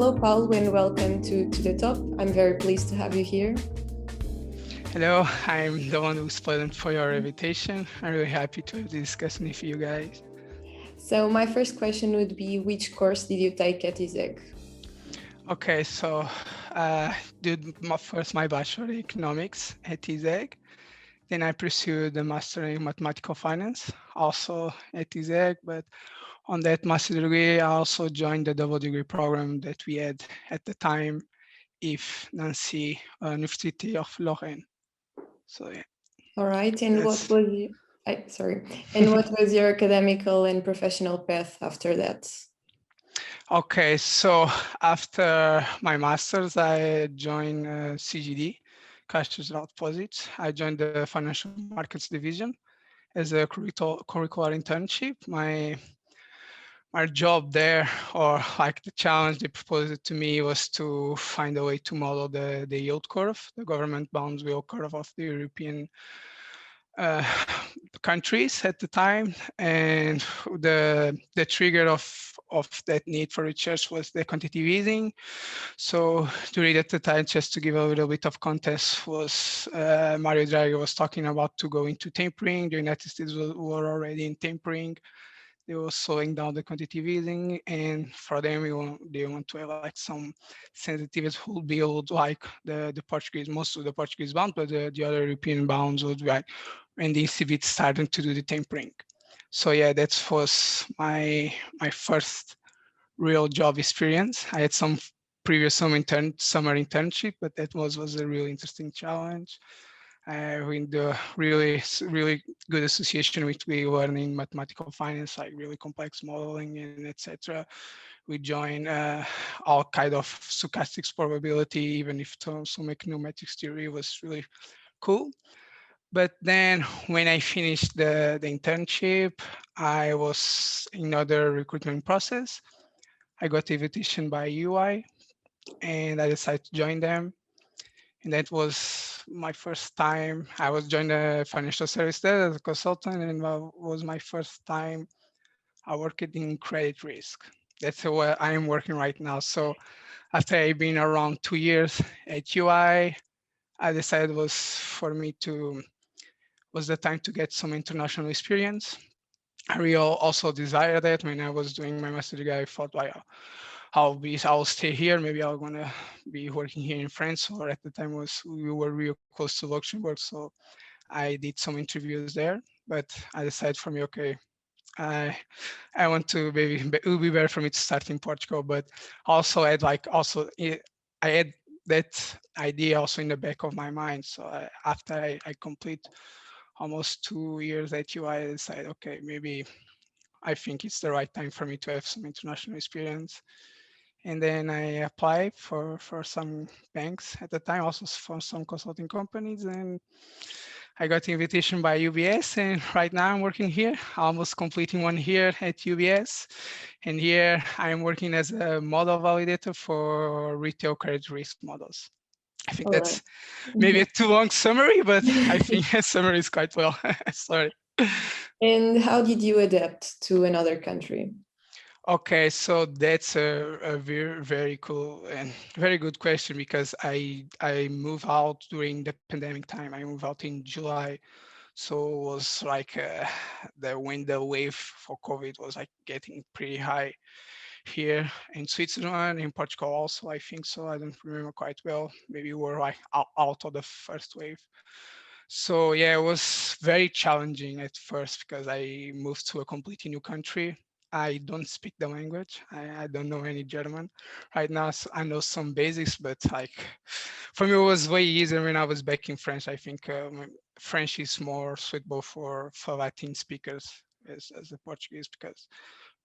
Hello, Paulo, and welcome to The Top. I'm very pleased to have you here. Hello, I'm the one who's present for your invitation. I'm really happy to have this discussion with you guys. So my first question would be, which course did you take at ISEG? Okay, so did my bachelor in economics at ISEG. Then I pursued the master in mathematical finance, also at ISEG. But on that master degree, I also joined the double degree program that we had at the time, if Nancy, University of Lorraine. So yeah, All right, and that's what was your academical and professional path after that? okay. So after my master's, I joined CGD, Cash Result Deposits. I joined the Financial Markets Division as a curricular internship. My job there, or like the challenge they proposed it to me, was to find a way to model the yield curve, the government bonds yield curve of the European uh, countries at the time, and the trigger of that need for research was the quantitative easing. So during at the time, just to give a little bit of context, was Mario Draghi was talking about to go into tapering. The United States were already in tapering. They were slowing down the quantitative easing, and for them, they want to have like some sensitivities who build like the Portuguese, most of the Portuguese bonds, but the other European bonds would be like when the ECB starting to do the tapering. So yeah, that was my first real job experience. I had some previous summer internship, but that was a really interesting challenge. In the really good association with we learning mathematical finance, like really complex modeling and etc. We join all kind of stochastics probability, even if some econometrics theory was really cool. But then when I finished the internship, I was in another recruitment process. I got invitation by UI and I decided to join them. And that was my first time. I was joined a financial service there as a consultant, and that was my first time I worked in credit risk. That's where I am working right now. So after I've been around 2 years at UI, I decided was the time to get some international experience. I really also desired that when I was doing my master degree. I thought, like, I'll stay here. Maybe I'm gonna be working here in France. Or at the time we were real close to Luxembourg, so I did some interviews there. But I decided for me, okay, I I want to maybe it would be better for me to start in Portugal. But also I had that idea also in the back of my mind. So after I complete almost 2 years at UI, I decided, okay, maybe I think it's the right time for me to have some international experience. And then I applied for some banks at the time, also for some consulting companies, and I got the invitation by UBS, and right now I'm working here, almost completing 1 year at UBS. And here I'm working as a model validator for retail credit risk models. I think All right. that's maybe a too long summary, but I think a summary is quite well. Sorry. And how did you adapt to another country? Okay, so that's a very, very cool and very good question, because I moved out during the pandemic time. I moved out in July, so it was like when the wave for COVID was like getting pretty high here in Switzerland, in Portugal also, I think so. I don't remember quite well. Maybe we were like out of the first wave. So yeah, it was very challenging at first because I moved to a completely new country. I don't speak the language. I don't know any German right now. So I know some basics, but like for me, it was way easier when I was back in France. I think French is more suitable for Latin speakers as the Portuguese, because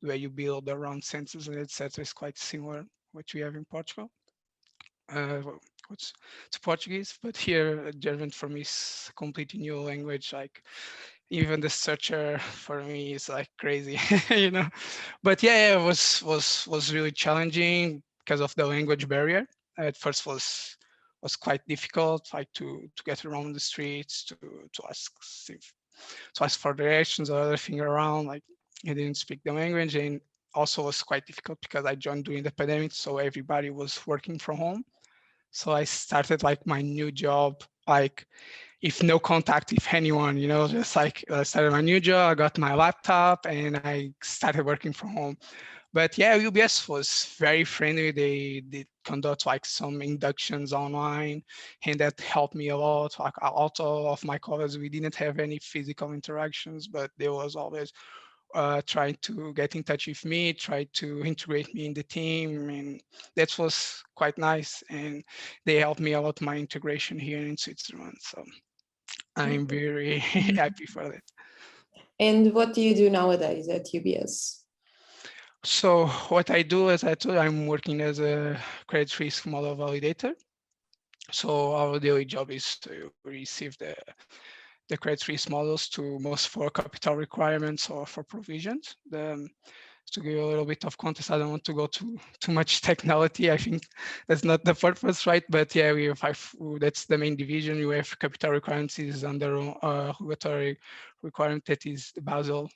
the way you build around sentences and etc. is quite similar what we have in Portugal. Well, it's Portuguese, but here German for me is a completely new language. Like even the searcher for me is like crazy, you know. But yeah, it was really challenging because of the language barrier. At first was quite difficult, like to get around the streets, to ask for directions or other thing around. Like I didn't speak the language, and also was quite difficult because I joined during the pandemic, so everybody was working from home. So I started like my new job, like if no contact with anyone, just like I started my new job, I got my laptop and I started working from home. But yeah, UBS was very friendly. They conduct like some inductions online, and that helped me a lot. Like a lot of my colleagues, we didn't have any physical interactions, but there was always trying to get in touch with me, try to integrate me in the team, and that was quite nice. And they helped me a lot my integration here in Switzerland. So I'm very happy for that. And what do you do nowadays at UBS? So what I do, as I told you, I'm working as a credit risk model validator. So our daily job is to receive the credit risk models to most for capital requirements or for provisions. To give you a little bit of context, I don't want to go too much technicality. I think that's not the purpose, right? But yeah, we have that's the main division. You have capital requirements is under regulatory requirement that is the Basel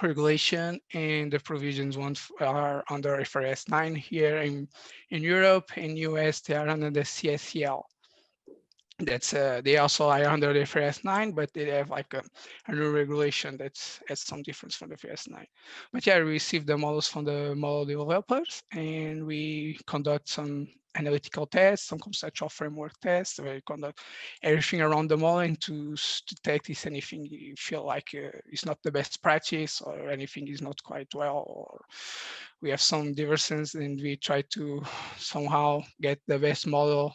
regulation, and the provisions ones are under IFRS 9 here in Europe. In US, they are under the CSCL. That's they also are under the IFRS 9, but they have like a new regulation that's has some difference from the IFRS 9. But yeah, we receive the models from the model developers, and we conduct some analytical tests, some conceptual framework tests, where we conduct everything around the model and to detect if anything you feel like is not the best practice or anything is not quite well, or we have some divergences, and we try to somehow get the best model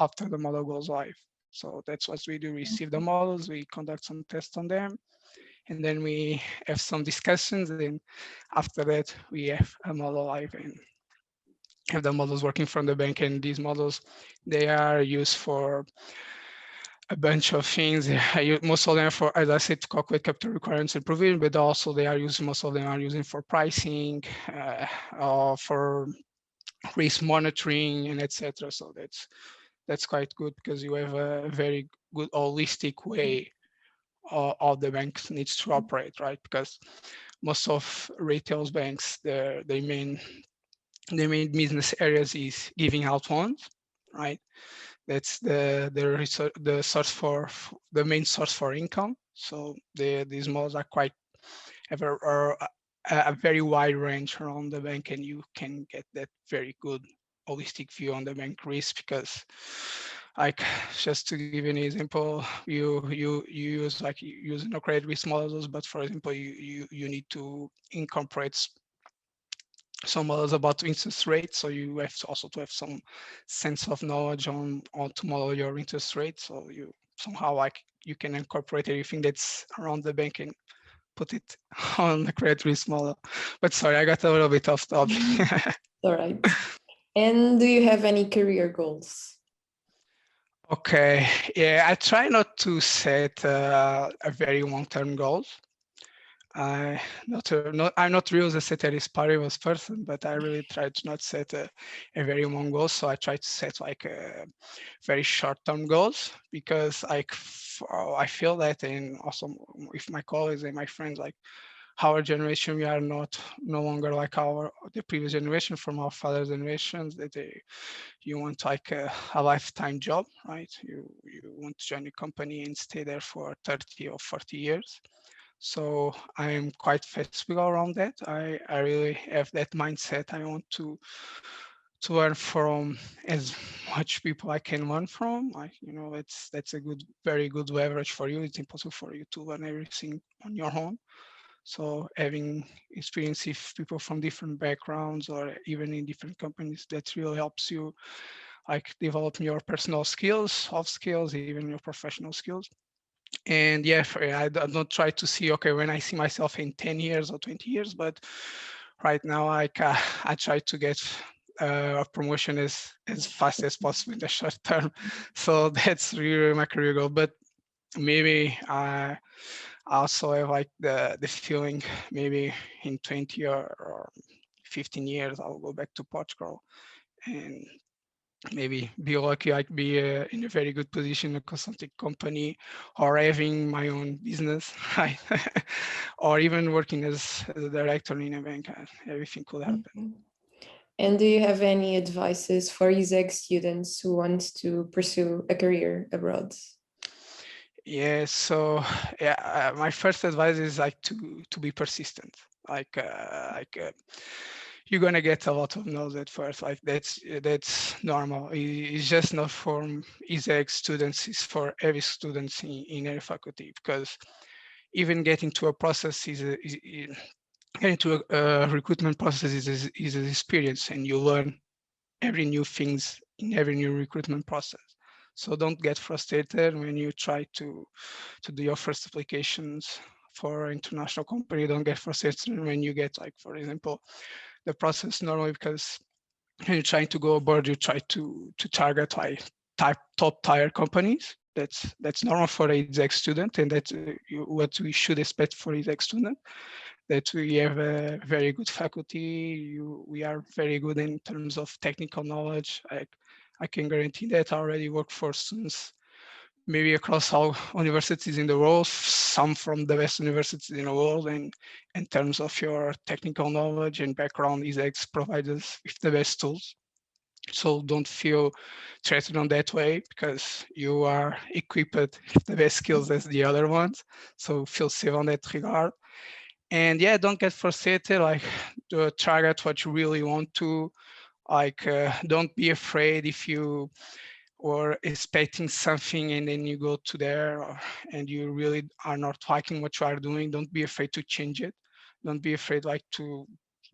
after the model goes live. So that's what we do. Receive the models, we conduct some tests on them, and then we have some discussions. And after that, we have a model live and have the models working from the bank. And these models, they are used for a bunch of things. Most of them for, as I said, to calculate capital requirements and provision, but also they are using, most of them are using for pricing, for risk monitoring, and etc. So that's quite good because you have a very good holistic way all the banks needs to operate, right? Because most of retail banks, their main business areas is giving out loans, right? That's the source for the main source for income. So these models are quite are a very wide range around the bank, and you can get that very good holistic view on the bank risk. Because like, just to give you an example, you use like using no credit risk models, but for example you need to incorporate some models about interest rates, so you have to also to have some sense of knowledge on to model your interest rate. So you somehow like you can incorporate everything that's around the bank and put it on the credit risk model. But sorry, I got a little bit off topic. All right. And do you have any career goals? Okay, yeah, I try not to set a very long-term goals. I'm not really a ceteris paribus person, but I really try to not set a very long goal. So I try to set like a very short-term goals, because like I feel that, and also with my colleagues and my friends, like our generation, we are no longer like the previous generation from our father's generations, that you want like a lifetime job, right? You want to join a company and stay there for 30 or 40 years. So I'm quite flexible around that. I really have that mindset. I want to learn from as much people I can learn from. Like, that's a very good leverage for you. It's impossible for you to learn everything on your own. So having experience with people from different backgrounds or even in different companies, that really helps you like develop your personal skills, soft skills, even your professional skills. And yeah, I don't try to see, okay, when I see myself in 10 years or 20 years, but right now I try to get a promotion as fast as possible in the short term. So that's really my career goal. But maybe I also have like the feeling, maybe in 20 or 15 years, I'll go back to Portugal and maybe be lucky, like be in a very good position in a consulting company, or having my own business, right? Or even working as a director in a bank. Everything could happen. Mhm. And do you have any advices for ISEG students who want to pursue a career abroad? Yeah, so yeah, my first advice is like to be persistent. You're gonna get a lot of no's at first. Like that's normal. It's just not for ISEG students. It's for every student in every faculty, because even getting to a process getting to a recruitment process is an experience, and you learn every new things in every new recruitment process. So don't get frustrated when you try to do your first applications for international company. Don't get frustrated when you get, like, for example, the process normally, because when you're trying to go abroad, you try to target like top tier companies. That's normal for a exec student, and that's what we should expect for exec student. That we have a very good faculty. We are very good in terms of technical knowledge. I can guarantee that. I already work for students maybe across all universities in the world, some from the best universities in the world, and in terms of your technical knowledge and background, ISEG provides us with the best tools. So don't feel threatened on that way, because you are equipped with the best skills as the other ones. So feel safe on that regard. And yeah, don't get frustrated, like to target what you really want to, like don't be afraid if you or expecting something and then you go to there, and you really are not liking what you are doing. Don't be afraid to change it. Don't be afraid like to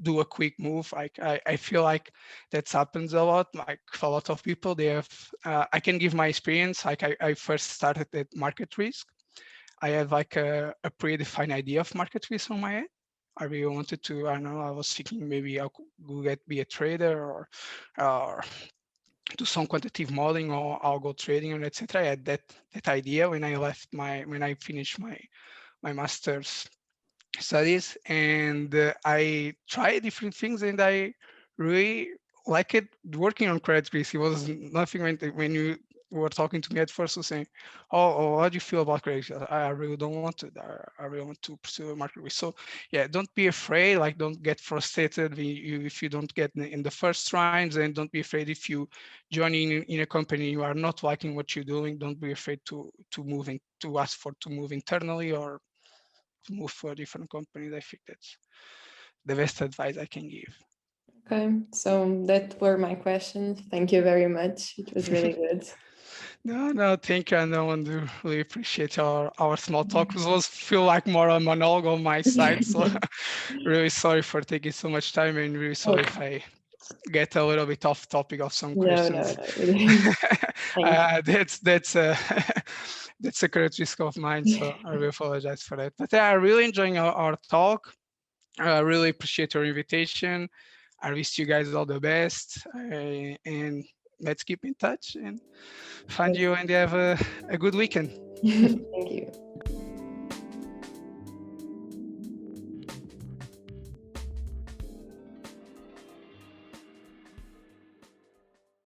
do a quick move. Like I feel like that happens a lot, like for a lot of people. They have I can give my experience. Like I first started at market risk. I had like a predefined idea of market risk on my head. I really wanted to, I don't know, I was thinking maybe I could be a trader, or do some quantitative modeling, or algo trading, and etc. I had that idea when I finished my master's studies, and I tried different things, and I really like it working on credit risk. It was nothing when you were talking to me at first, was saying, "Oh, how do you feel about credit risk?" I really don't want to. I really want to pursue a market risk. So yeah, don't be afraid. Like don't get frustrated if you don't get in the first rounds, and don't be afraid if you join in a company you are not liking what you're doing. Don't be afraid to move in, to ask for to move internally, or to move for different companies. I think that's the best advice I can give. Okay, so that were my questions. Thank you very much. It was really good. No, thank you. And I want to really appreciate our small talk. It was feel like more a monologue on my side. So really sorry for taking so much time, and really sorry if I get a little bit off topic of some No, questions. you didn't. Thank you. That's that's a characteristic of mine. So I really apologize for that. But yeah, I'm really enjoying our talk. I really appreciate your invitation. I wish you guys all the best, and let's keep in touch and find you and have a good weekend. Thank you.